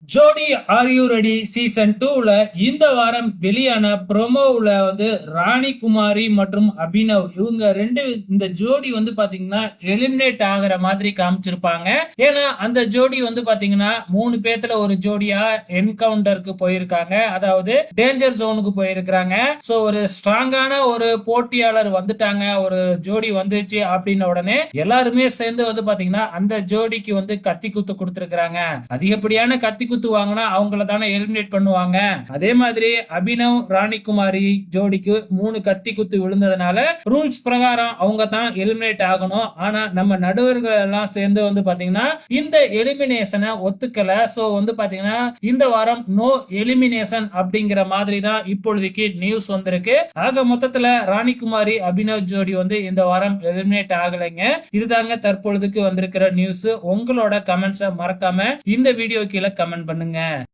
ஜோடி are you ready season 2ல இந்த வாரம் வெளியான ப்ரோமோவுல ராணி குமாரி மற்றும் அபினவ் இவங்க இந்த ஜோடி பாத்தீங்கன்னா எலிமினேட் ஆகிற மாதிரி காமிச்சிருப்பாங்க. ஏன்னா அந்த ஜோடி பாத்தீங்கன்னா 3 பேத்துல ஒரு ஜோடியா என்கவுண்டருக்கு போயிருக்காங்க, அதாவது டேஞ்சர் ஜோனுக்கு போயிருக்காங்க. சோ ஒரு ஸ்ட்ராங்கான ஒரு போட்டியாளர் வந்துட்டாங்க, ஒரு ஜோடி வந்துச்சு அப்படின்ன உடனே எல்லாருமே சேர்ந்து பாத்தீங்கன்னா அந்த ஜோடிக்கு கத்தி குத்து கொடுத்திருக்காங்க. அதிகப்படியான கத்தி குத்து வாங்கினா அவங்கள தானே எலிமினேட் பண்ணுவாங்க. அதே மாதிரி அபினவ் ராணிகுமாரி ஜோடிக்கு 3 கத்தி குத்து விழுந்ததுனால ரூல்ஸ் பிரகாரம் அவங்க தான் எலிமினேட் ஆகணும். ஆனா நம்ம நடுவர்கள் எல்லாம் சேர்ந்து பாத்தீங்கன்னா இந்த எலிமினேஷனை ஒத்துக்கல. சோ பாத்தீங்கன்னா இந்த வாரம் நோ எலிமினேஷன் அப்படிங்கிற மாதிரி தான் இப்பொழுதைக்கு நியூஸ் வந்திருக்கு. ஆக மொத்தத்துல ராணிகுமாரி அபினவ் ஜோடி இந்த வாரம் எலிமினேட் ஆகலைங்க. இதுதாங்க தற்பொழுதுக்கு வந்திருக்கிற நியூஸ். உங்களோட கமெண்ட்ஸை மறக்காம இந்த வீடியோ கீழே கமெண்ட் பண்ணுங்க.